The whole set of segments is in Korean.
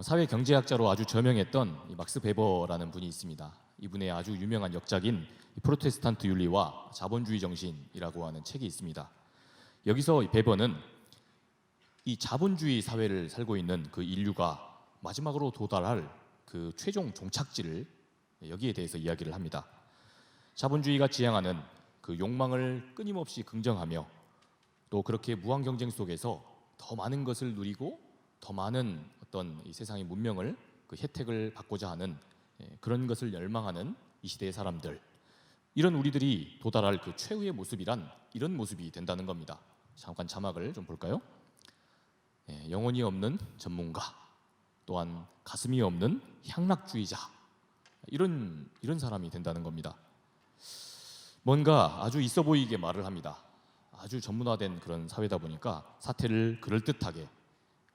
사회 경제학자로 아주 저명했던 막스 베버라는 분이 있습니다. 이분의 아주 유명한 역작인 프로테스탄트 윤리와 자본주의 정신이라고 하는 책이 있습니다. 여기서 베버는 이 자본주의 사회를 살고 있는 그 인류가 마지막으로 도달할 그 최종 종착지를 여기에 대해서 이야기를 합니다. 자본주의가 지향하는 그 욕망을 끊임없이 긍정하며 또 그렇게 무한 경쟁 속에서 더 많은 것을 누리고 더 많은 어떤 이 세상의 문명을 그 혜택을 받고자 하는 그런 것을 열망하는 이 시대의 사람들, 이런 우리들이 도달할 그 최후의 모습이란 이런 모습이 된다는 겁니다. 잠깐 자막을 좀 볼까요? 영혼이 없는 전문가, 또한 가슴이 없는 향락주의자, 이런 사람이 된다는 겁니다. 뭔가 아주 있어 보이게 말을 합니다. 아주 전문화된 그런 사회다 보니까 사태를 그럴듯하게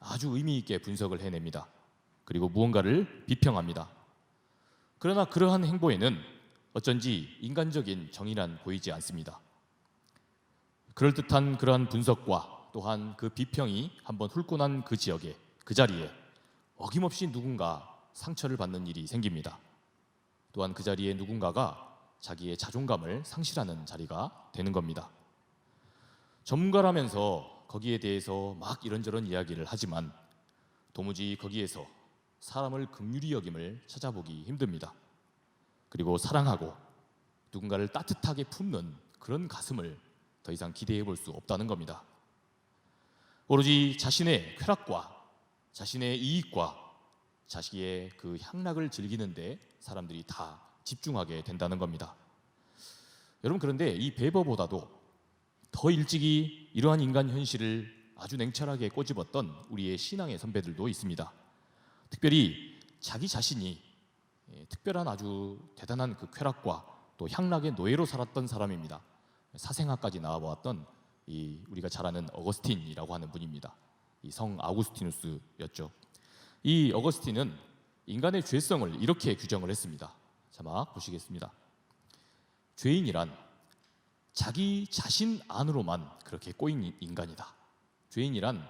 아주 의미 있게 분석을 해냅니다. 그리고 무언가를 비평합니다. 그러나 그러한 행보에는 어쩐지 인간적인 정의란 보이지 않습니다. 그럴듯한 그러한 분석과 또한 그 비평이 한번 훑고 난 그 지역에, 그 자리에 어김없이 누군가 상처를 받는 일이 생깁니다. 또한 그 자리에 누군가가 자기의 자존감을 상실하는 자리가 되는 겁니다. 전문가라면서 거기에 대해서 막 이런저런 이야기를 하지만 도무지 거기에서 사람을 긍휼히 여김을 찾아보기 힘듭니다. 그리고 사랑하고 누군가를 따뜻하게 품는 그런 가슴을 더 이상 기대해 볼 수 없다는 겁니다. 오로지 자신의 쾌락과 자신의 이익과 자신의 그 향락을 즐기는데 사람들이 다 집중하게 된다는 겁니다. 여러분, 그런데 이 베버보다도 더 일찍이 이러한 인간 현실을 아주 냉철하게 꼬집었던 우리의 신앙의 선배들도 있습니다. 특별히 자기 자신이 특별한 아주 대단한 그 쾌락과 또 향락의 노예로 살았던 사람입니다. 사생아까지 나와보았던 이 우리가 잘 아는 어거스틴이라고 하는 분입니다. 이 성 아우구스티누스였죠. 이 어거스틴은 인간의 죄성을 이렇게 규정을 했습니다. 자막 보시겠습니다. 죄인이란 자기 자신 안으로만 그렇게 꼬인 인간이다. 죄인이란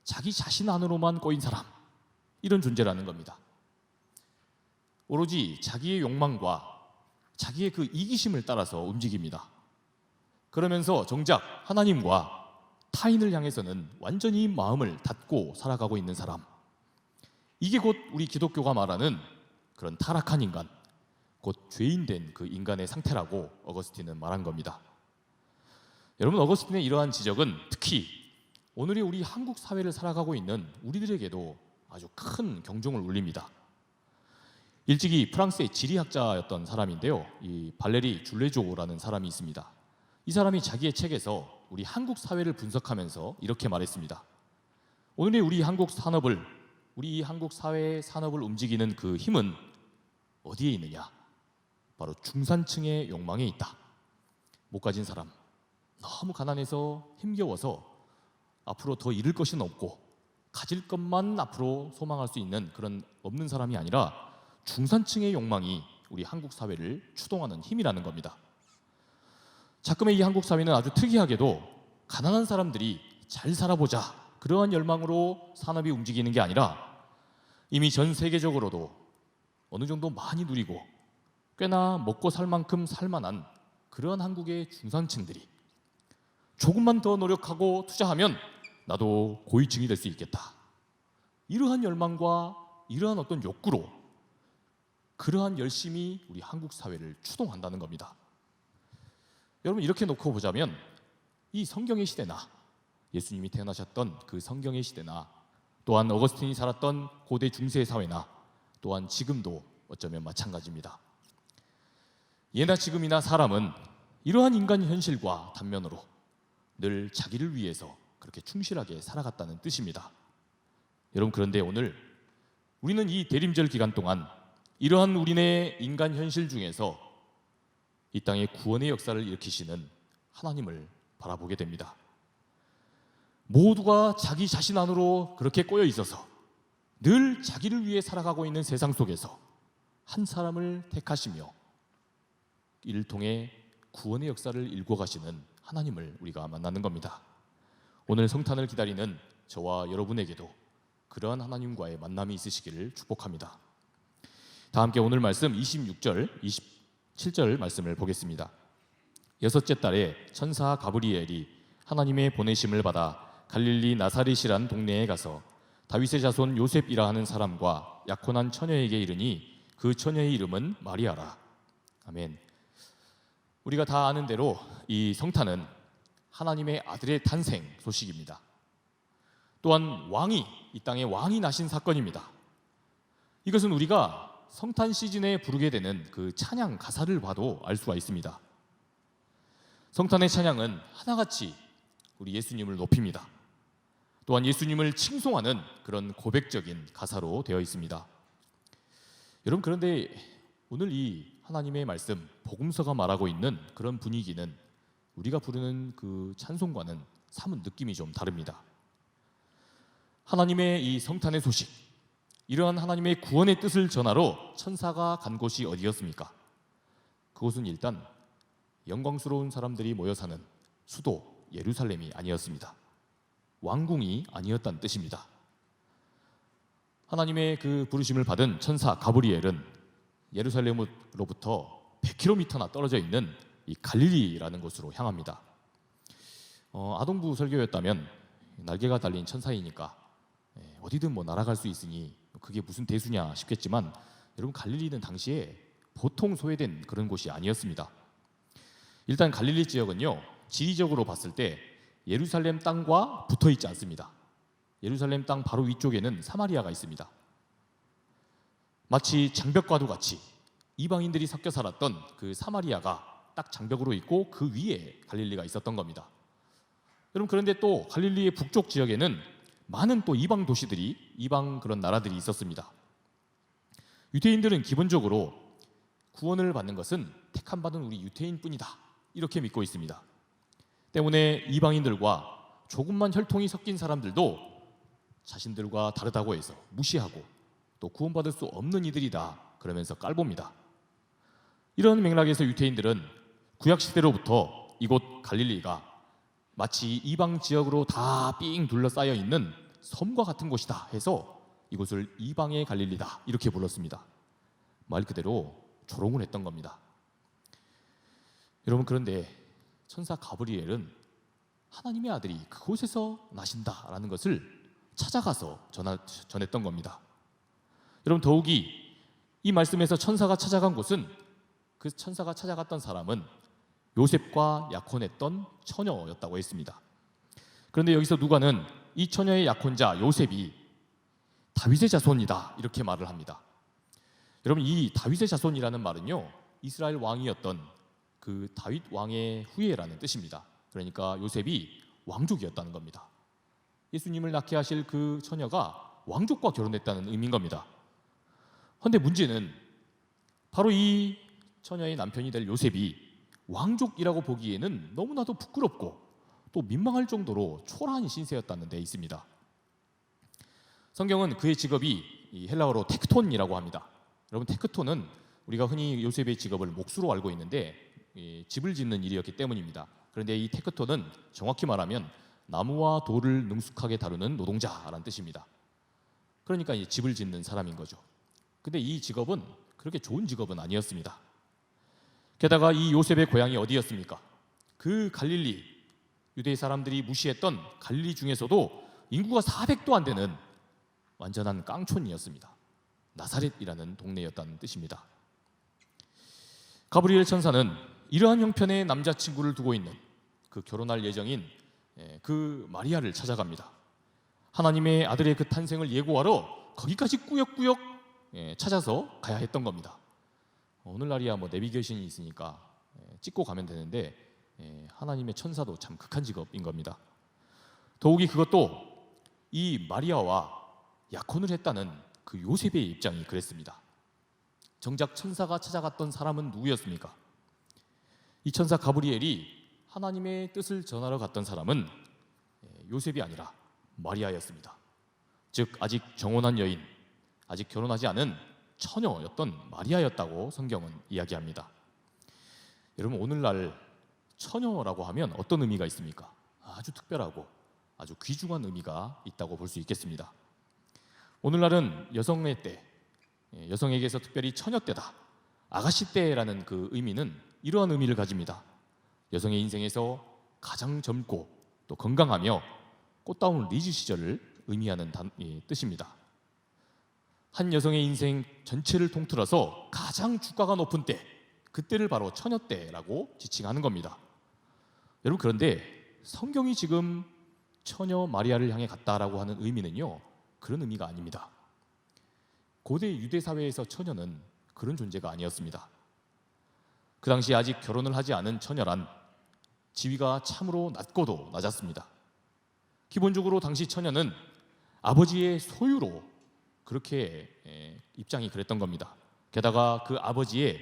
자기 자신 안으로만 꼬인 사람, 이런 존재라는 겁니다. 오로지 자기의 욕망과 자기의 그 이기심을 따라서 움직입니다. 그러면서 정작 하나님과 타인을 향해서는 완전히 마음을 닫고 살아가고 있는 사람, 이게 곧 우리 기독교가 말하는 그런 타락한 인간, 곧 죄인된 그 인간의 상태라고 어거스틴은 말한 겁니다. 여러분, 어거스틴의 이러한 지적은 특히 오늘의 우리 한국 사회를 살아가고 있는 우리들에게도 아주 큰 경종을 울립니다. 일찍이 프랑스의 지리학자였던 사람인데요, 이 발레리 줄레조라는 사람이 있습니다. 이 사람이 자기의 책에서 우리 한국 사회를 분석하면서 이렇게 말했습니다. 오늘의 우리 한국 산업을, 우리 한국 사회의 산업을 움직이는 그 힘은 어디에 있느냐? 바로 중산층의 욕망에 있다. 못 가진 사람, 너무 가난해서 힘겨워서 앞으로 더 잃을 것은 없고 가질 것만 앞으로 소망할 수 있는 그런 없는 사람이 아니라 중산층의 욕망이 우리 한국 사회를 추동하는 힘이라는 겁니다. 자금의 이 한국 사회는 아주 특이하게도 가난한 사람들이 잘 살아보자, 그러한 열망으로 산업이 움직이는 게 아니라 이미 전 세계적으로도 어느 정도 많이 누리고 꽤나 먹고 살 만큼 살만한 그러한 한국의 중산층들이 조금만 더 노력하고 투자하면 나도 고위층이 될 수 있겠다, 이러한 열망과 이러한 어떤 욕구로 그러한 열심이 우리 한국 사회를 추동한다는 겁니다. 여러분, 이렇게 놓고 보자면 이 성경의 시대나 예수님이 태어나셨던 그 성경의 시대나 또한 어거스틴이 살았던 고대 중세 사회나 또한 지금도 어쩌면 마찬가지입니다. 예나 지금이나 사람은 이러한 인간 현실과 단면으로 늘 자기를 위해서 그렇게 충실하게 살아갔다는 뜻입니다. 여러분, 그런데 오늘 우리는 이 대림절 기간 동안 이러한 우리네 인간 현실 중에서 이 땅에 구원의 역사를 일으키시는 하나님을 바라보게 됩니다. 모두가 자기 자신 안으로 그렇게 꼬여 있어서 늘 자기를 위해 살아가고 있는 세상 속에서 한 사람을 택하시며 이를 통해 구원의 역사를 일궈 가시는 하나님을 우리가 만나는 겁니다. 오늘 성탄을 기다리는 저와 여러분에게도 그러한 하나님과의 만남이 있으시기를 축복합니다. 다 함께 오늘 말씀 26절, 27절 말씀을 보겠습니다. 여섯째 달에 천사 가브리엘이 하나님의 보내심을 받아 갈릴리 나사렛이란 동네에 가서 다윗의 자손 요셉이라 하는 사람과 약혼한 처녀에게 이르니 그 처녀의 이름은 마리아라. 아멘. 우리가 다 아는 대로 이 성탄은 하나님의 아들의 탄생 소식입니다. 또한 이 땅에 왕이 나신 사건입니다. 이것은 우리가 성탄 시즌에 부르게 되는 그 찬양 가사를 봐도 알 수가 있습니다. 성탄의 찬양은 하나같이 우리 예수님을 높입니다. 또한 예수님을 칭송하는 그런 고백적인 가사로 되어 있습니다. 여러분, 그런데 오늘 이 하나님의 말씀 복음서가 말하고 있는 그런 분위기는 우리가 부르는 그 찬송과는 사뭇 느낌이 좀 다릅니다. 하나님의 이 성탄의 소식, 이러한 하나님의 구원의 뜻을 전하러 천사가 간 곳이 어디였습니까? 그곳은 일단 영광스러운 사람들이 모여 사는 수도 예루살렘이 아니었습니다. 왕궁이 아니었다는 뜻입니다. 하나님의 그 부르심을 받은 천사 가브리엘은 예루살렘으로부터 100km나 떨어져 있는 이 갈릴리라는 곳으로 향합니다. 아동부 설교였다면 날개가 달린 천사이니까 어디든 뭐 날아갈 수 있으니 그게 무슨 대수냐 싶겠지만, 여러분, 갈릴리는 당시에 보통 소외된 그런 곳이 아니었습니다. 일단 갈릴리 지역은요, 지리적으로 봤을 때 예루살렘 땅과 붙어 있지 않습니다. 예루살렘 땅 바로 위쪽에는 사마리아가 있습니다. 마치 장벽과도 같이 이방인들이 섞여 살았던 그 사마리아가 딱 장벽으로 있고 그 위에 갈릴리가 있었던 겁니다. 여러분, 그런데 또 갈릴리의 북쪽 지역에는 많은 또 이방 도시들이, 이방 그런 나라들이 있었습니다. 유대인들은 기본적으로 구원을 받는 것은 택함 받은 우리 유대인뿐이다, 이렇게 믿고 있습니다. 때문에 이방인들과 조금만 혈통이 섞인 사람들도 자신들과 다르다고 해서 무시하고 또 구원받을 수 없는 이들이다 그러면서 깔봅니다. 이런 맥락에서 유대인들은 구약시대로부터 이곳 갈릴리가 마치 이방 지역으로 다 삥 둘러싸여 있는 섬과 같은 곳이다 해서 이곳을 이방의 갈릴리다 이렇게 불렀습니다. 말 그대로 조롱을 했던 겁니다. 여러분, 그런데 천사 가브리엘은 하나님의 아들이 그곳에서 나신다라는 것을 찾아가서 전했던 겁니다. 여러분, 더욱이 이 말씀에서 천사가 찾아간 곳은, 그 천사가 찾아갔던 사람은 요셉과 약혼했던 처녀였다고 했습니다. 그런데 여기서 누가는 이 처녀의 약혼자 요셉이 다윗의 자손이다 이렇게 말을 합니다. 여러분, 이 다윗의 자손이라는 말은요, 이스라엘 왕이었던 그 다윗 왕의 후예라는 뜻입니다. 그러니까 요셉이 왕족이었다는 겁니다. 예수님을 낳게 하실 그 처녀가 왕족과 결혼했다는 의미인 겁니다. 그런데 문제는 바로 이 처녀의 남편이 될 요셉이 왕족이라고 보기에는 너무나도 부끄럽고 또 민망할 정도로 초라한 신세였다는 데 있습니다. 성경은 그의 직업이 이 헬라어로 테크톤이라고 합니다. 여러분, 테크톤은 우리가 흔히 요셉의 직업을 몫으로 알고 있는데 집을 짓는 일이었기 때문입니다. 그런데 이 테크톤은 정확히 말하면 나무와 돌을 능숙하게 다루는 노동자라는 뜻입니다. 그러니까 이제 집을 짓는 사람인 거죠. 근데 이 직업은 그렇게 좋은 직업은 아니었습니다. 게다가 이 요셉의 고향이 어디였습니까? 그 갈릴리, 유대 사람들이 무시했던 갈릴리 중에서도 인구가 400도 안 되는 완전한 깡촌이었습니다. 나사렛이라는 동네였다는 뜻입니다. 가브리엘 천사는 이러한 형편의 남자친구를 두고 있는 그 결혼할 예정인 그 마리아를 찾아갑니다. 하나님의 아들의 그 탄생을 예고하러 거기까지 꾸역꾸역 찾아서 가야 했던 겁니다. 오늘날이야 뭐 내비게이션이 있으니까 찍고 가면 되는데 하나님의 천사도 참 극한 직업인 겁니다. 더욱이 그것도 이 마리아와 약혼을 했다는 그 요셉의 입장이 그랬습니다. 정작 천사가 찾아갔던 사람은 누구였습니까? 이 천사 가브리엘이 하나님의 뜻을 전하러 갔던 사람은 요셉이 아니라 마리아였습니다. 즉 아직 정혼한 여인, 아직 결혼하지 않은 처녀였던 마리아였다고 성경은 이야기합니다. 여러분, 오늘날 처녀라고 하면 어떤 의미가 있습니까? 아주 특별하고 아주 귀중한 의미가 있다고 볼 수 있겠습니다. 오늘날은 여성의 때, 여성에게서 특별히 처녀 때다, 아가씨 때라는 그 의미는 이러한 의미를 가집니다. 여성의 인생에서 가장 젊고 또 건강하며 꽃다운 리즈 시절을 의미하는 뜻입니다. 한 여성의 인생 전체를 통틀어서 가장 주가가 높은 때, 그때를 바로 처녀 때라고 지칭하는 겁니다. 여러분, 그런데 성경이 지금 처녀 마리아를 향해 갔다라고 하는 의미는요, 그런 의미가 아닙니다. 고대 유대 사회에서 처녀는 그런 존재가 아니었습니다. 그 당시 아직 결혼을 하지 않은 처녀란 지위가 참으로 낮고도 낮았습니다. 기본적으로 당시 처녀는 아버지의 소유로 그렇게 입장이 그랬던 겁니다. 게다가 그 아버지의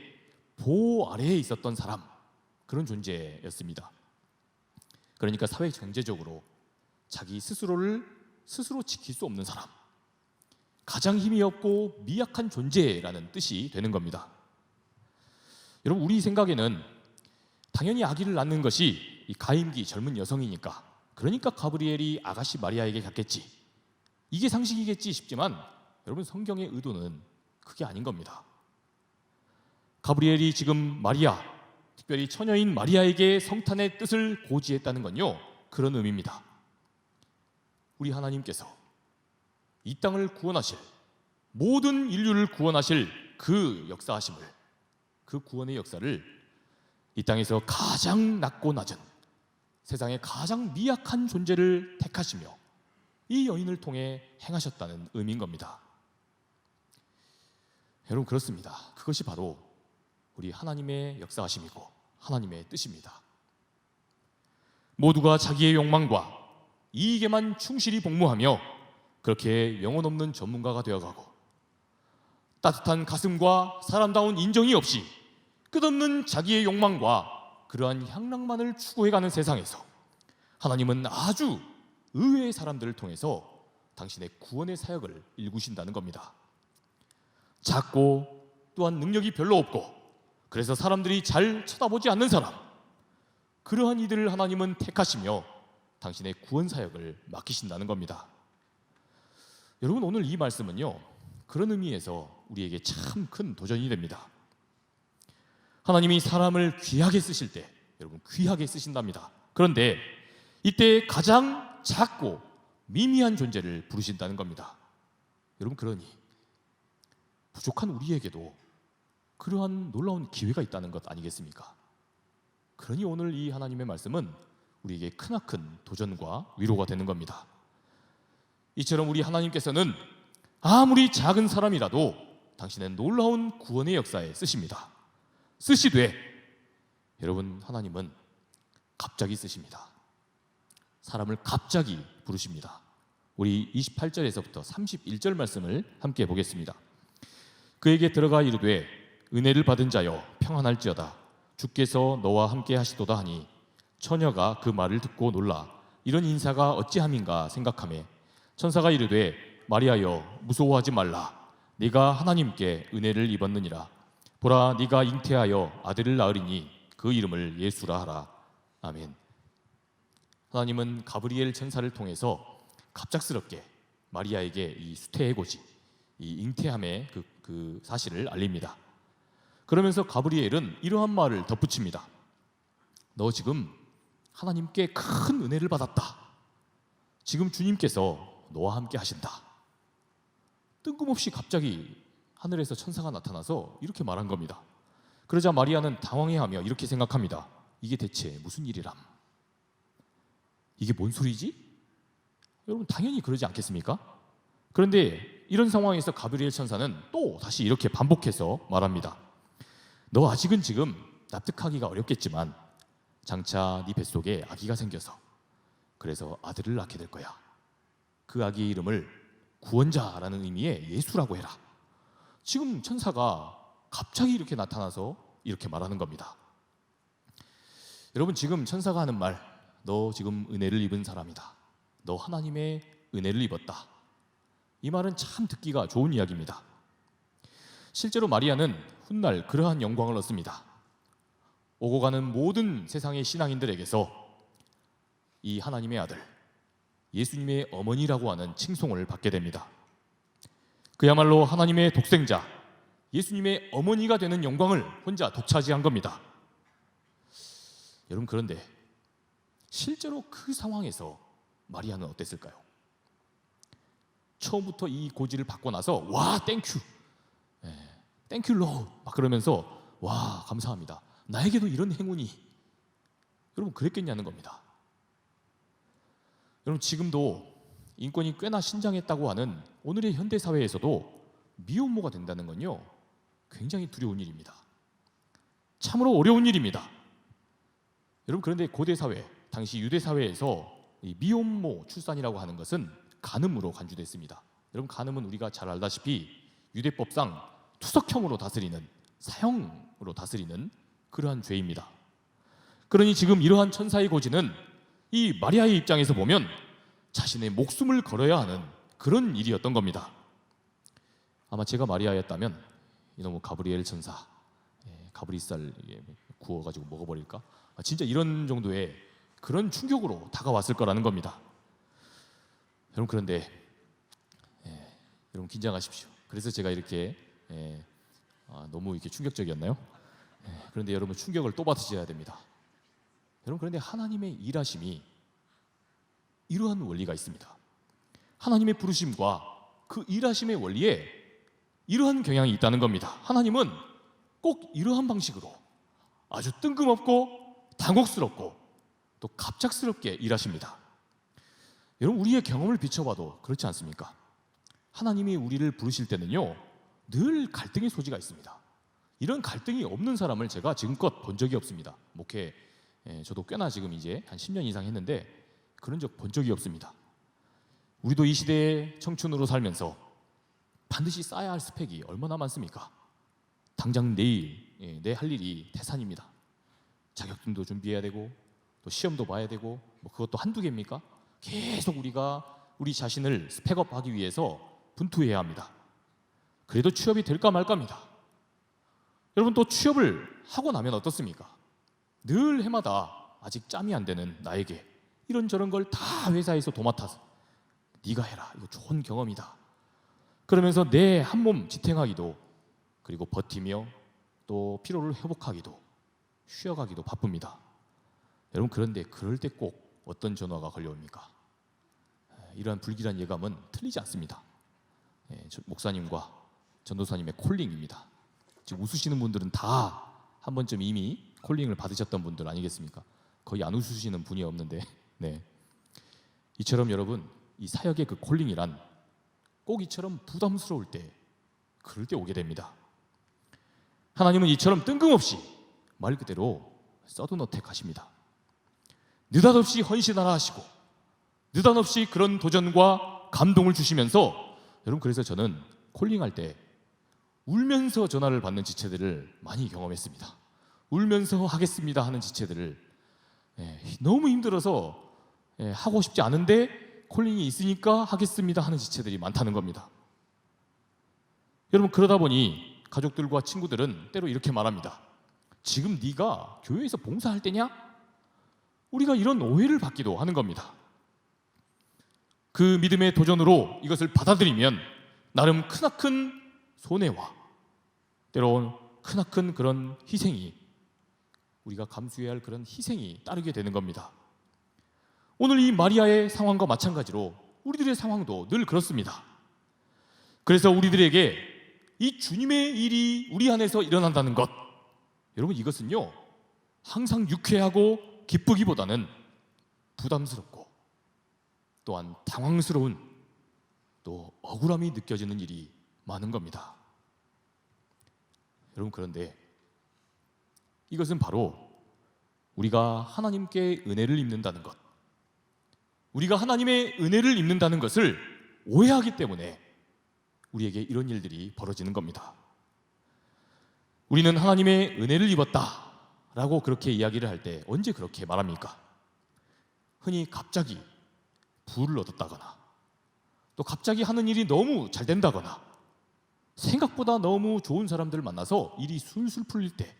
보호 아래에 있었던 사람, 그런 존재였습니다. 그러니까 사회 경제적으로 자기 스스로를 스스로 지킬 수 없는 사람, 가장 힘이 없고 미약한 존재라는 뜻이 되는 겁니다. 여러분, 우리 생각에는 당연히 아기를 낳는 것이 이 가임기 젊은 여성이니까, 그러니까 가브리엘이 아가씨 마리아에게 갔겠지, 이게 상식이겠지 싶지만 여러분, 성경의 의도는 그게 아닌 겁니다. 가브리엘이 지금 마리아, 특별히 처녀인 마리아에게 성탄의 뜻을 고지했다는 건요, 그런 의미입니다. 우리 하나님께서 이 땅을 구원하실, 모든 인류를 구원하실 그 역사하심을, 그 구원의 역사를 이 땅에서 가장 낮고 낮은, 세상의 가장 미약한 존재를 택하시며 이 여인을 통해 행하셨다는 의미인 겁니다. 여러분, 그렇습니다. 그것이 바로 우리 하나님의 역사하심이고 하나님의 뜻입니다. 모두가 자기의 욕망과 이익에만 충실히 복무하며 그렇게 영혼 없는 전문가가 되어가고, 따뜻한 가슴과 사람다운 인정이 없이 끝없는 자기의 욕망과 그러한 향락만을 추구해가는 세상에서 하나님은 아주 의외의 사람들을 통해서 당신의 구원의 사역을 일구신다는 겁니다. 작고 또한 능력이 별로 없고 그래서 사람들이 잘 쳐다보지 않는 사람, 그러한 이들을 하나님은 택하시며 당신의 구원 사역을 맡기신다는 겁니다. 여러분, 오늘 이 말씀은요, 그런 의미에서 우리에게 참 큰 도전이 됩니다. 하나님이 사람을 귀하게 쓰실 때, 여러분, 귀하게 쓰신답니다. 그런데 이때 가장 작고 미미한 존재를 부르신다는 겁니다. 여러분, 그러니 부족한 우리에게도 그러한 놀라운 기회가 있다는 것 아니겠습니까? 그러니 오늘 이 하나님의 말씀은 우리에게 크나큰 도전과 위로가 되는 겁니다. 이처럼 우리 하나님께서는 아무리 작은 사람이라도 당신의 놀라운 구원의 역사에 쓰십니다. 쓰시되, 여러분, 하나님은 갑자기 쓰십니다. 사람을 갑자기 부르십니다. 우리 28절에서부터 31절 말씀을 함께 보겠습니다. 그에게 들어가 이르되 은혜를 받은 자여 평안할지어다, 주께서 너와 함께 하시도다 하니, 처녀가 그 말을 듣고 놀라 이런 인사가 어찌함인가 생각하매, 천사가 이르되 마리아여 무서워하지 말라, 네가 하나님께 은혜를 입었느니라. 보라, 네가 잉태하여 아들을 낳으리니 그 이름을 예수라 하라. 아멘. 하나님은 가브리엘 천사를 통해서 갑작스럽게 마리아에게 이 수태의 고지, 이 잉태함의 그 사실을 알립니다. 그러면서 가브리엘은 이러한 말을 덧붙입니다. 너 지금 하나님께 큰 은혜를 받았다. 지금 주님께서 너와 함께 하신다. 뜬금없이 갑자기 하늘에서 천사가 나타나서 이렇게 말한 겁니다. 그러자 마리아는 당황해하며 이렇게 생각합니다. 이게 대체 무슨 일이람? 이게 뭔 소리지? 여러분, 당연히 그러지 않겠습니까? 그런데 이런 상황에서 가브리엘 천사는 또 다시 이렇게 반복해서 말합니다. 너 아직은 지금 납득하기가 어렵겠지만 장차 네 뱃속에 아기가 생겨서 그래서 아들을 낳게 될 거야. 그 아기의 이름을 구원자라는 의미의 예수라고 해라. 지금 천사가 갑자기 이렇게 나타나서 이렇게 말하는 겁니다. 여러분, 지금 천사가 하는 말, 너 지금 은혜를 입은 사람이다, 너 하나님의 은혜를 입었다, 이 말은 참 듣기가 좋은 이야기입니다. 실제로 마리아는 훗날 그러한 영광을 얻습니다. 오고 가는 모든 세상의 신앙인들에게서 이 하나님의 아들, 예수님의 어머니라고 하는 칭송을 받게 됩니다. 그야말로 하나님의 독생자, 예수님의 어머니가 되는 영광을 혼자 독차지한 겁니다. 여러분, 그런데 실제로 그 상황에서 마리아는 어땠을까요? 처음부터 이 고지를 받고 나서 와 땡큐, 땡큐 로드 막 그러면서 와 감사합니다, 나에게도 이런 행운이, 여러분 그랬겠냐는 겁니다. 여러분, 지금도 인권이 꽤나 신장했다고 하는 오늘의 현대사회에서도 미혼모가 된다는 건요 굉장히 두려운 일입니다. 참으로 어려운 일입니다. 여러분, 그런데 고대사회, 당시 유대사회에서 이 미혼모 출산이라고 하는 것은 간음으로 간주됐습니다. 여러분, 간음은 우리가 잘 알다시피 유대법상 투석형으로 다스리는, 사형으로 다스리는 그러한 죄입니다. 그러니 지금 이러한 천사의 고지는 이 마리아의 입장에서 보면 자신의 목숨을 걸어야 하는 그런 일이었던 겁니다. 아마 제가 마리아였다면 이놈의 가브리엘 천사, 가브리살 구워가지고 먹어버릴까? 진짜 이런 정도의 그런 충격으로 다가왔을 거라는 겁니다. 여러분, 그런데 여러분 긴장하십시오. 그래서 제가 이렇게 너무 이렇게 충격적이었나요? 그런데 여러분, 충격을 또 받으셔야 됩니다. 여러분, 그런데 하나님의 일하심이 이러한 원리가 있습니다. 하나님의 부르심과 그 일하심의 원리에 이러한 경향이 있다는 겁니다. 하나님은 꼭 이러한 방식으로 아주 뜬금없고 당혹스럽고 또 갑작스럽게 일하십니다. 여러분, 우리의 경험을 비춰봐도 그렇지 않습니까? 하나님이 우리를 부르실 때는요 늘 갈등의 소지가 있습니다. 이런 갈등이 없는 사람을 제가 지금껏 본 적이 없습니다. 목회 저도 꽤나 지금 이제 한 10년 이상 했는데 그런 적 본 적이 없습니다. 우리도 이 시대의 청춘으로 살면서 반드시 쌓아야 할 스펙이 얼마나 많습니까? 당장 내일 내 할 일이 태산입니다. 자격증도 준비해야 되고 또 시험도 봐야 되고 뭐 그것도 한두 개입니까? 계속 우리가 우리 자신을 스펙업하기 위해서 분투해야 합니다. 그래도 취업이 될까 말까입니다. 여러분, 또 취업을 하고 나면 어떻습니까? 늘 해마다 아직 짬이 안 되는 나에게 이런저런 걸 다 회사에서 도맡아서 네가 해라, 이거 좋은 경험이다 그러면서 내 한 몸 지탱하기도, 그리고 버티며 또 피로를 회복하기도, 쉬어가기도 바쁩니다. 여러분, 그런데 그럴 때 꼭 어떤 전화가 걸려옵니까? 이러한 불길한 예감은 틀리지 않습니다. 목사님과 전도사님의 콜링입니다. 지금 웃으시는 분들은 다 한 번쯤 이미 콜링을 받으셨던 분들 아니겠습니까? 거의 안 웃으시는 분이 없는데 이처럼 여러분, 이 사역의 그 콜링이란 꼭 이처럼 부담스러울 때, 그럴 때 오게 됩니다. 하나님은 이처럼 뜬금없이 말 그대로 서든어택 하십니다. 느닷없이 헌신하라 하시고 느닷없이 그런 도전과 감동을 주시면서, 여러분, 그래서 저는 콜링할 때 울면서 전화를 받는 지체들을 많이 경험했습니다. 울면서 하겠습니다 하는 지체들을 너무 힘들어서 하고 싶지 않은데 콜링이 있으니까 하겠습니다 하는 지체들이 많다는 겁니다. 여러분, 그러다 보니 가족들과 친구들은 때로 이렇게 말합니다. 지금 네가 교회에서 봉사할 때냐? 우리가 이런 오해를 받기도 하는 겁니다. 그 믿음의 도전으로 이것을 받아들이면 나름 크나큰 손해와 때로는 크나큰 그런 희생이, 우리가 감수해야 할 그런 희생이 따르게 되는 겁니다. 오늘 이 마리아의 상황과 마찬가지로 우리들의 상황도 늘 그렇습니다. 그래서 우리들에게 이 주님의 일이 우리 안에서 일어난다는 것, 여러분, 이것은요 항상 유쾌하고 기쁘기보다는 부담스럽고 또한 당황스러운, 또 억울함이 느껴지는 일이 많은 겁니다. 여러분, 그런데 이것은 바로 우리가 하나님께 은혜를 입는다는 것, 우리가 하나님의 은혜를 입는다는 것을 오해하기 때문에 우리에게 이런 일들이 벌어지는 겁니다. 우리는 하나님의 은혜를 입었다라고 그렇게 이야기를 할 때 언제 그렇게 말합니까? 흔히 갑자기 부를 얻었다거나, 또 갑자기 하는 일이 너무 잘 된다거나, 생각보다 너무 좋은 사람들을 만나서 일이 술술 풀릴 때,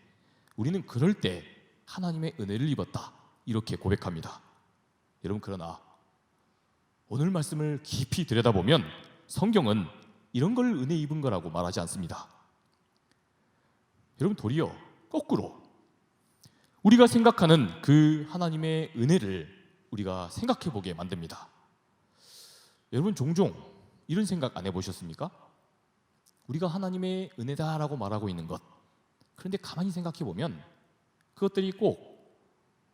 우리는 그럴 때 하나님의 은혜를 입었다 이렇게 고백합니다. 여러분, 그러나 오늘 말씀을 깊이 들여다보면 성경은 이런 걸 은혜 입은 거라고 말하지 않습니다. 여러분, 도리어 거꾸로 우리가 생각하는 그 하나님의 은혜를 우리가 생각해 보게 만듭니다. 여러분, 종종 이런 생각 안 해보셨습니까? 우리가 하나님의 은혜다라고 말하고 있는 것, 그런데 가만히 생각해 보면 그것들이 꼭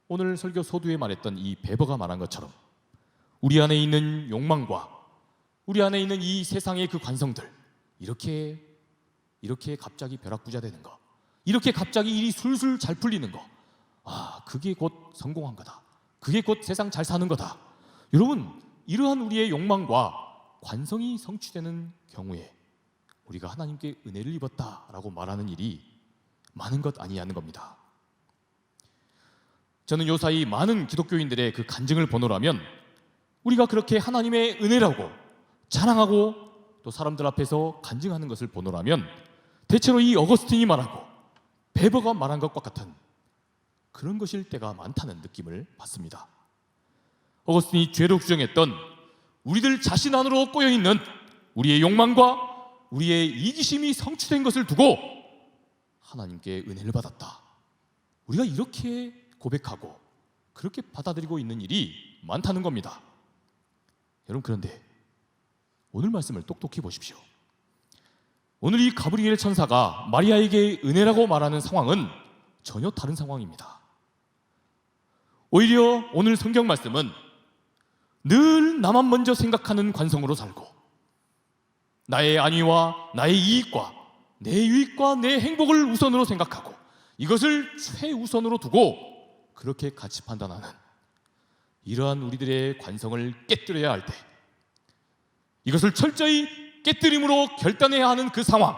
오늘 설교 서두에 말했던 이 베버가 말한 것처럼 우리 안에 있는 욕망과 우리 안에 있는 이 세상의 그 관성들, 이렇게 갑자기 벼락부자되는 거, 이렇게 갑자기 일이 술술 잘 풀리는 거, 그게 곧 성공한 거다, 그게 곧 세상 잘 사는 거다. 여러분, 이러한 우리의 욕망과 관성이 성취되는 경우에 우리가 하나님께 은혜를 입었다라고 말하는 일이 많은 것 아니냐는 겁니다. 저는 요사이 많은 기독교인들의 그 간증을 보노라면 우리가 그렇게 하나님의 은혜라고 자랑하고 또 사람들 앞에서 간증하는 것을 보노라면 대체로 이 어거스틴이 말하고 베버가 말한 것과 같은 그런 것일 때가 많다는 느낌을 받습니다. 어거스틴이 죄로 규정했던 우리들 자신 안으로 꼬여있는 우리의 욕망과 우리의 이기심이 성취된 것을 두고 하나님께 은혜를 받았다, 우리가 이렇게 고백하고 그렇게 받아들이고 있는 일이 많다는 겁니다. 여러분, 그런데 오늘 말씀을 똑똑히 보십시오. 오늘 이 가브리엘 천사가 마리아에게 은혜라고 말하는 상황은 전혀 다른 상황입니다. 오히려 오늘 성경 말씀은 늘 나만 먼저 생각하는 관성으로 살고 나의 안위와 나의 이익과 내 유익과 내 행복을 우선으로 생각하고 이것을 최우선으로 두고 그렇게 가치 판단하는 이러한 우리들의 관성을 깨뜨려야 할 때, 이것을 철저히 깨뜨림으로 결단해야 하는 그 상황,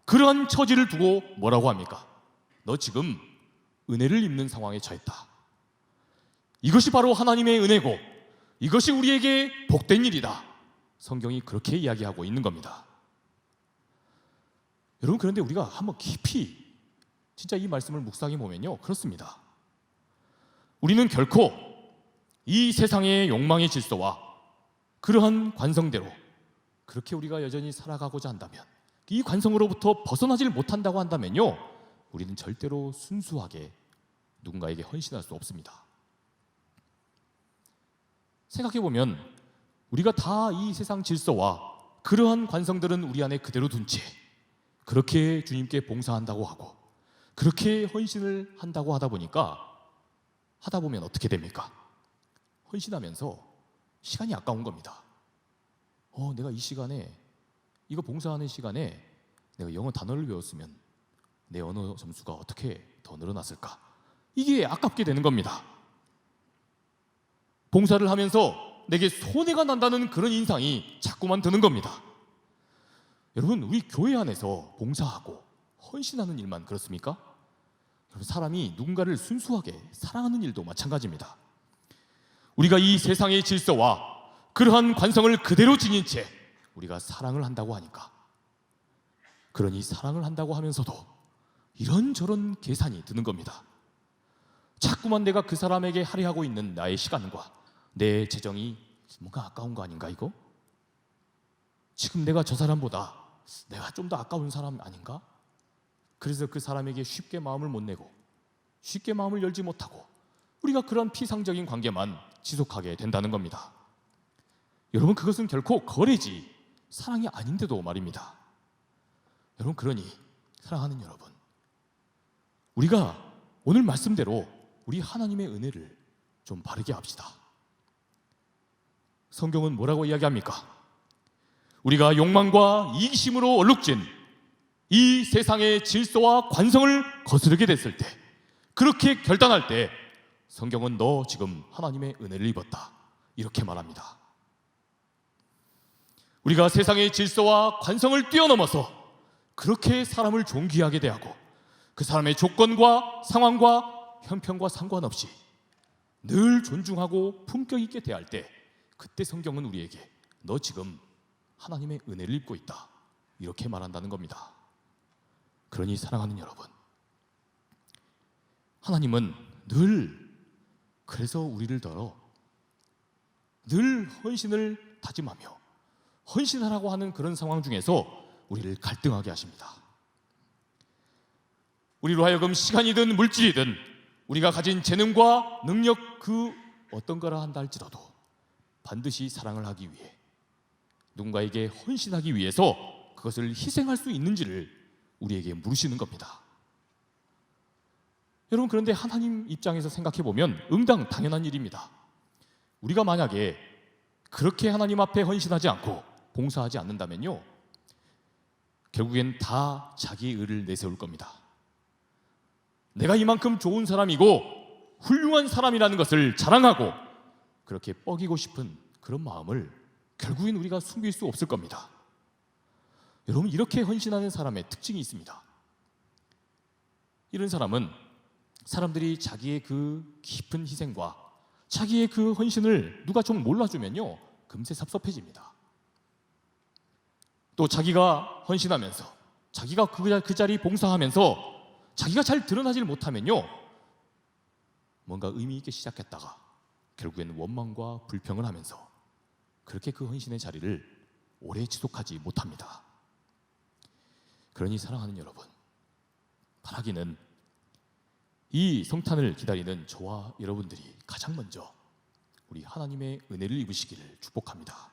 그러한 처지를 두고 뭐라고 합니까? 너 지금 은혜를 입는 상황에 처했다. 이것이 바로 하나님의 은혜고 이것이 우리에게 복된 일이다. 성경이 그렇게 이야기하고 있는 겁니다. 여러분, 그런데 우리가 한번 깊이 진짜 이 말씀을 묵상해 보면요, 그렇습니다. 우리는 결코 이 세상의 욕망의 질서와 그러한 관성대로 그렇게 우리가 여전히 살아가고자 한다면, 이 관성으로부터 벗어나질 못한다고 한다면요, 우리는 절대로 순수하게 누군가에게 헌신할 수 없습니다. 생각해보면 우리가 다 이 세상 질서와 그러한 관성들은 우리 안에 그대로 둔 채 그렇게 주님께 봉사한다고 하고 그렇게 헌신을 한다고 하다 보면 어떻게 됩니까? 헌신하면서 시간이 아까운 겁니다. 내가 이 시간에, 이거 봉사하는 시간에 내가 영어 단어를 배웠으면 내 언어 점수가 어떻게 더 늘어났을까? 이게 아깝게 되는 겁니다. 봉사를 하면서 내게 손해가 난다는 그런 인상이 자꾸만 드는 겁니다. 여러분, 우리 교회 안에서 봉사하고 헌신하는 일만 그렇습니까? 여러분, 사람이 누군가를 순수하게 사랑하는 일도 마찬가지입니다. 우리가 이 세상의 질서와 그러한 관성을 그대로 지닌 채 우리가 사랑을 한다고 하니까, 그러니 사랑을 한다고 하면서도 이런저런 계산이 드는 겁니다. 자꾸만 내가 그 사람에게 할애하고 있는 나의 시간과 내 재정이 뭔가 아까운 거 아닌가 이거? 지금 내가 저 사람보다 내가 좀 더 아까운 사람 아닌가? 그래서 그 사람에게 쉽게 마음을 못 내고 쉽게 마음을 열지 못하고 우리가 그런 피상적인 관계만 지속하게 된다는 겁니다. 여러분, 그것은 결코 거래지 사랑이 아닌데도 말입니다. 여러분, 그러니 사랑하는 여러분, 우리가 오늘 말씀대로 우리 하나님의 은혜를 좀 바르게 합시다. 성경은 뭐라고 이야기합니까? 우리가 욕망과 이기심으로 얼룩진 이 세상의 질서와 관성을 거스르게 됐을 때, 그렇게 결단할 때 성경은 너 지금 하나님의 은혜를 입었다, 이렇게 말합니다. 우리가 세상의 질서와 관성을 뛰어넘어서 그렇게 사람을 존귀하게 대하고 그 사람의 조건과 상황과 형편과 상관없이 늘 존중하고 품격 있게 대할 때, 그때 성경은 우리에게 너 지금 하나님의 은혜를 입고 있다, 이렇게 말한다는 겁니다. 그러니 사랑하는 여러분, 하나님은 늘 그래서 우리를 더러 늘 헌신을 다짐하며 헌신하라고 하는 그런 상황 중에서 우리를 갈등하게 하십니다. 우리로 하여금 시간이든 물질이든 우리가 가진 재능과 능력 그 어떤 거라 한다 할지라도 반드시 사랑을 하기 위해 누군가에게 헌신하기 위해서 그것을 희생할 수 있는지를 우리에게 물으시는 겁니다. 여러분, 그런데 하나님 입장에서 생각해 보면 당연한 일입니다. 우리가 만약에 그렇게 하나님 앞에 헌신하지 않고 봉사하지 않는다면요, 결국엔 다 자기의 의를 내세울 겁니다. 내가 이만큼 좋은 사람이고 훌륭한 사람이라는 것을 자랑하고 그렇게 뻐기고 싶은 그런 마음을 결국엔 우리가 숨길 수 없을 겁니다. 여러분, 이렇게 헌신하는 사람의 특징이 있습니다. 이런 사람은 사람들이 자기의 그 깊은 희생과 자기의 그 헌신을 누가 좀 몰라주면요, 금세 섭섭해집니다. 또 자기가 헌신하면서 자기가 그 자리 봉사하면서 자기가 잘 드러나질 못하면요, 뭔가 의미 있게 시작했다가 결국엔 원망과 불평을 하면서 그렇게 그 헌신의 자리를 오래 지속하지 못합니다. 그러니 사랑하는 여러분, 바라기는 이 성탄을 기다리는 저와 여러분들이 가장 먼저 우리 하나님의 은혜를 입으시기를 축복합니다.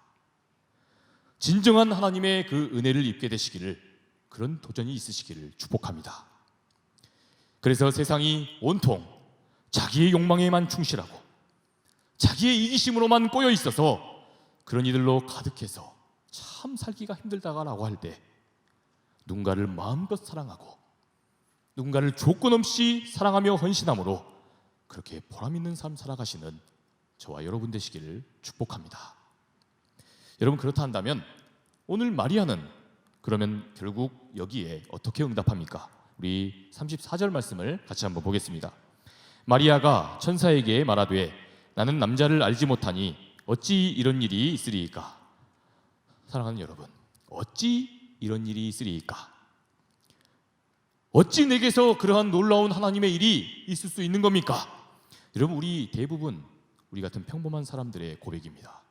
진정한 하나님의 그 은혜를 입게 되시기를, 그런 도전이 있으시기를 축복합니다. 그래서 세상이 온통 자기의 욕망에만 충실하고 자기의 이기심으로만 꼬여 있어서 그런 이들로 가득해서 참 살기가 힘들다라고 할 때 누군가를 마음껏 사랑하고 누군가를 조건 없이 사랑하며 헌신함으로 그렇게 보람있는 삶 살아가시는 저와 여러분 되시기를 축복합니다. 여러분, 그렇다 한다면 오늘 마리아는 그러면 결국 여기에 어떻게 응답합니까? 우리 34절 말씀을 같이 한번 보겠습니다. 마리아가 천사에게 말하되 나는 남자를 알지 못하니 어찌 이런 일이 있으리이까? 사랑하는 여러분, 어찌 이런 일이 있으리이까? 어찌 내게서 그러한 놀라운 하나님의 일이 있을 수 있는 겁니까? 여러분, 우리 대부분, 우리 같은 평범한 사람들의 고백입니다.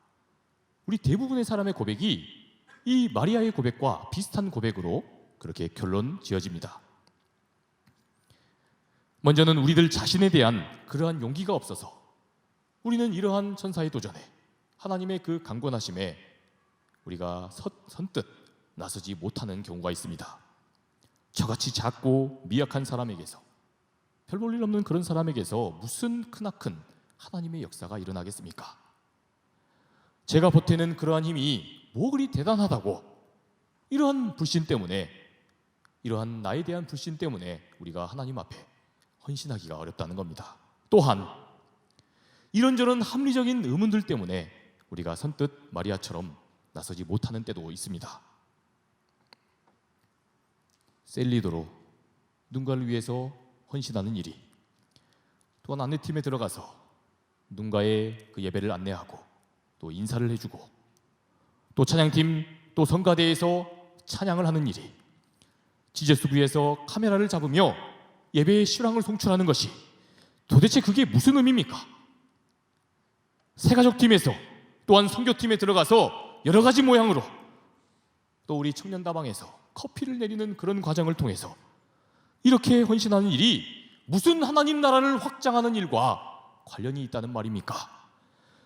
우리 대부분의 사람의 고백이 이 마리아의 고백과 비슷한 고백으로 그렇게 결론 지어집니다. 먼저는 우리들 자신에 대한 그러한 용기가 없어서 우리는 이러한 천사의 도전에, 하나님의 그 강권하심에 우리가 선뜻 나서지 못하는 경우가 있습니다. 저같이 작고 미약한 사람에게서, 별 볼 일 없는 그런 사람에게서 무슨 크나큰 하나님의 역사가 일어나겠습니까? 제가 보태는 그러한 힘이 뭐 그리 대단하다고, 이러한 불신 때문에, 이러한 나에 대한 불신 때문에 우리가 하나님 앞에 헌신하기가 어렵다는 겁니다. 또한 이런저런 합리적인 의문들 때문에 우리가 선뜻 마리아처럼 나서지 못하는 때도 있습니다. 셀리도로 누군가를 위해서 헌신하는 일이, 또한 안내팀에 들어가서 누군가의 그 예배를 안내하고 또 인사를 해주고 또 찬양팀 또 성가대에서 찬양을 하는 일이, 지제수 위에서 카메라를 잡으며 예배의 실황을 송출하는 것이 도대체 그게 무슨 의미입니까? 새가족팀에서 또한 선교팀에 들어가서 여러 가지 모양으로 또 우리 청년다방에서 커피를 내리는 그런 과정을 통해서 이렇게 헌신하는 일이 무슨 하나님 나라를 확장하는 일과 관련이 있다는 말입니까?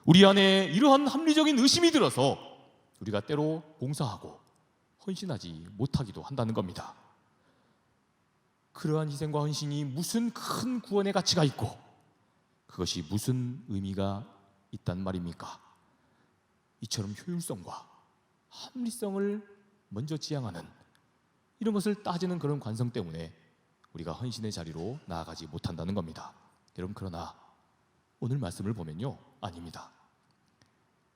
우리 안에 이러한 합리적인 의심이 들어서 우리가 때로 봉사하고 헌신하지 못하기도 한다는 겁니다. 그러한 희생과 헌신이 무슨 큰 구원의 가치가 있고 그것이 무슨 의미가 있단 말입니까? 이처럼 효율성과 합리성을 먼저 지향하는 이런 것을 따지는 그런 관성 때문에 우리가 헌신의 자리로 나아가지 못한다는 겁니다. 여러분, 그러나 오늘 말씀을 보면요, 아닙니다.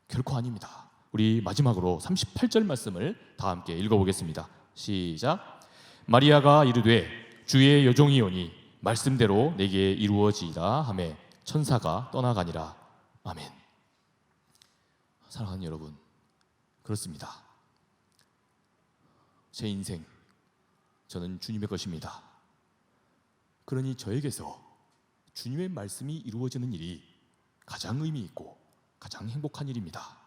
결코 아닙니다. 우리 마지막으로 38절 말씀을 다 함께 읽어보겠습니다. 시작. 마리아가 이르되 주의 여종이오니 말씀대로 내게 이루어지이다 하매 천사가 떠나가니라. 아멘. 사랑하는 여러분, 그렇습니다. 제 인생, 저는 주님의 것입니다. 그러니 저에게서 주님의 말씀이 이루어지는 일이 가장 의미 있고 가장 행복한 일입니다.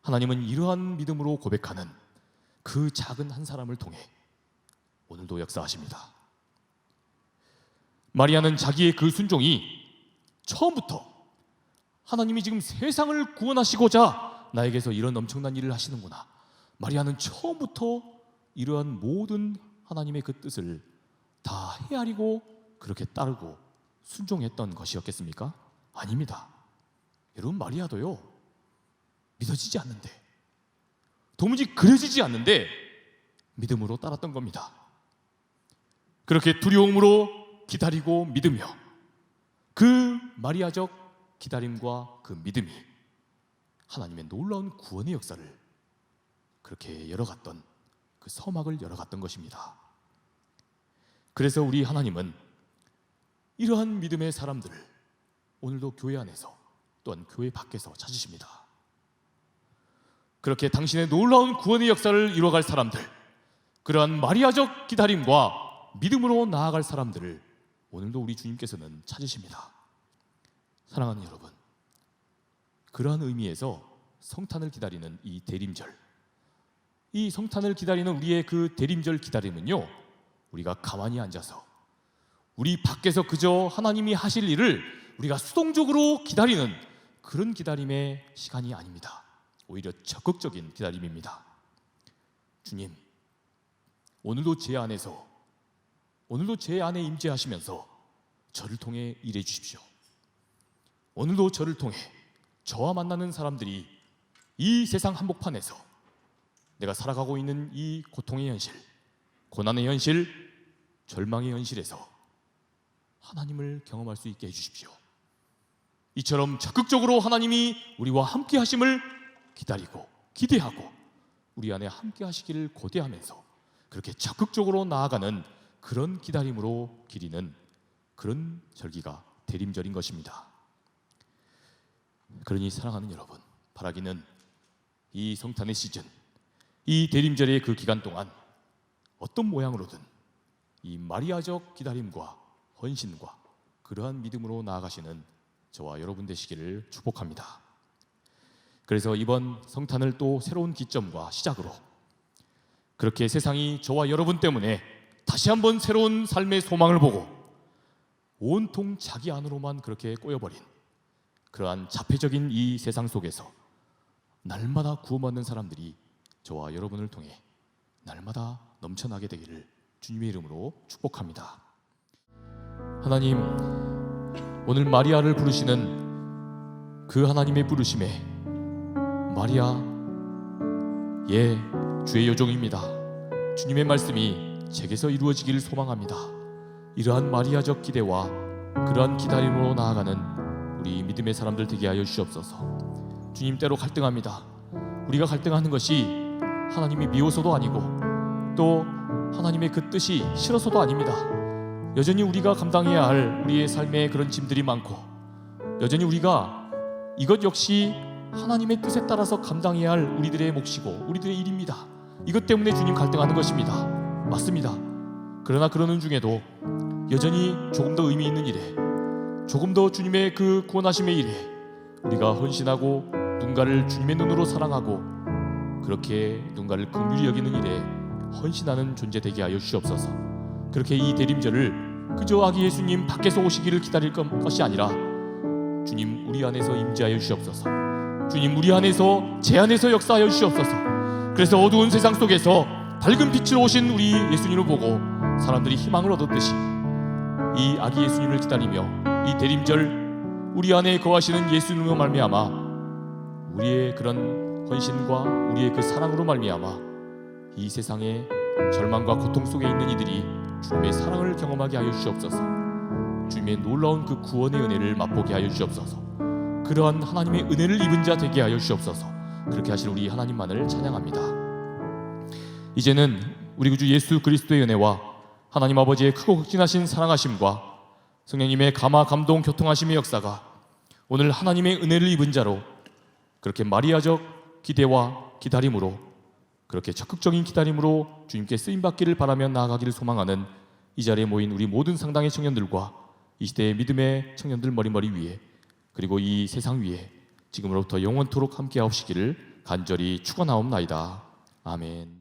하나님은 이러한 믿음으로 고백하는 그 작은 한 사람을 통해 오늘도 역사하십니다. 마리아는 자기의 그 순종이 처음부터 하나님이 지금 세상을 구원하시고자 나에게서 이런 엄청난 일을 하시는구나, 마리아는 처음부터 이러한 모든 하나님의 그 뜻을 다 헤아리고 그렇게 따르고 순종했던 것이었겠습니까? 아닙니다. 여러분, 마리아도요, 믿어지지 않는데, 도무지 그려지지 않는데 믿음으로 따랐던 겁니다. 그렇게 두려움으로 기다리고 믿으며 그 마리아적 기다림과 그 믿음이 하나님의 놀라운 구원의 역사를 그렇게 열어갔던, 그 서막을 열어갔던 것입니다. 그래서 우리 하나님은 이러한 믿음의 사람들을 오늘도 교회 안에서 또한 교회 밖에서 찾으십니다. 그렇게 당신의 놀라운 구원의 역사를 이루어갈 사람들, 그러한 마리아적 기다림과 믿음으로 나아갈 사람들을 오늘도 우리 주님께서는 찾으십니다. 사랑하는 여러분, 그러한 의미에서 성탄을 기다리는 이 대림절, 이 성탄을 기다리는 우리의 그 대림절 기다림은요, 우리가 가만히 앉아서 우리 밖에서 그저 하나님이 하실 일을 우리가 수동적으로 기다리는 그런 기다림의 시간이 아닙니다. 오히려 적극적인 기다림입니다. 주님, 오늘도 제 안에서, 오늘도 제 안에 임재하시면서 저를 통해 일해 주십시오. 오늘도 저를 통해 저와 만나는 사람들이 이 세상 한복판에서 내가 살아가고 있는 이 고통의 현실, 고난의 현실, 절망의 현실에서 하나님을 경험할 수 있게 해주십시오. 이처럼 적극적으로 하나님이 우리와 함께 하심을 기다리고 기대하고 우리 안에 함께 하시기를 고대하면서 그렇게 적극적으로 나아가는 그런 기다림으로 기리는 그런 절기가 대림절인 것입니다. 그러니 사랑하는 여러분, 바라기는 이 성탄의 시즌, 이 대림절의 그 기간 동안 어떤 모양으로든 이 마리아적 기다림과 헌신과 그러한 믿음으로 나아가시는 저와 여러분 되시기를 축복합니다. 그래서 이번 성탄을 또 새로운 기점과 시작으로 그렇게 세상이 저와 여러분 때문에 다시 한번 새로운 삶의 소망을 보고 온통 자기 안으로만 그렇게 꼬여버린 그러한 자폐적인 이 세상 속에서 날마다 구원받는 사람들이 저와 여러분을 통해 날마다 넘쳐나게 되기를 주님의 이름으로 축복합니다. 하나님, 오늘 마리아를 부르시는 그 하나님의 부르심에 마리아, 예, 주의 여종입니다. 주님의 말씀이 제게서 이루어지기를 소망합니다. 이러한 마리아적 기대와 그러한 기다림으로 나아가는 우리 믿음의 사람들 되게 하여 주시옵소서. 주님, 때로 갈등합니다. 우리가 갈등하는 것이 하나님이 미워서도 아니고 또 하나님의 그 뜻이 싫어서도 아닙니다. 여전히 우리가 감당해야 할 우리의 삶의 그런 짐들이 많고 여전히 우리가 이것 역시 하나님의 뜻에 따라서 감당해야 할 우리들의 몫이고 우리들의 일입니다. 이것 때문에 주님 갈등하는 것입니다. 맞습니다. 그러나 그러는 중에도 여전히 조금 더 의미 있는 일에, 조금 더 주님의 그 구원하심의 일에 우리가 헌신하고 누군가를 주님의 눈으로 사랑하고 그렇게 누군가를 긍휼히 여기는 일에 헌신하는 존재 되게 하여 주시옵소서. 그렇게 이 대림절을 그저 아기 예수님 밖에서 오시기를 기다릴 것이 아니라 주님 우리 안에서 임재하여 주시옵소서. 주님 우리 안에서, 제 안에서 역사하여 주시옵소서. 그래서 어두운 세상 속에서 밝은 빛으로 오신 우리 예수님을 보고 사람들이 희망을 얻었듯이 이 아기 예수님을 기다리며 이 대림절 우리 안에 거하시는 예수님으로 말미암아 우리의 그런 헌신과 우리의 그 사랑으로 말미암아 이 세상의 절망과 고통 속에 있는 이들이 주님의 사랑을 경험하게 하여 주시옵소서. 주님의 놀라운 그 구원의 은혜를 맛보게 하여 주시옵소서. 그러한 하나님의 은혜를 입은 자 되게 하여 주시옵소서. 그렇게 하실 우리 하나님만을 찬양합니다. 이제는 우리 구주 예수 그리스도의 은혜와 하나님 아버지의 크고 극진하신 사랑하심과 성령님의 감화 감동 교통하심의 역사가 오늘 하나님의 은혜를 입은 자로 그렇게 마리아적 기대와 기다림으로 그렇게 적극적인 기다림으로 주님께 쓰임받기를 바라며 나아가기를 소망하는 이 자리에 모인 우리 모든 상당의 청년들과 이 시대의 믿음의 청년들 머리머리 위에 그리고 이 세상 위에 지금으로부터 영원토록 함께 하옵시기를 간절히 축원하옵나이다. 아멘.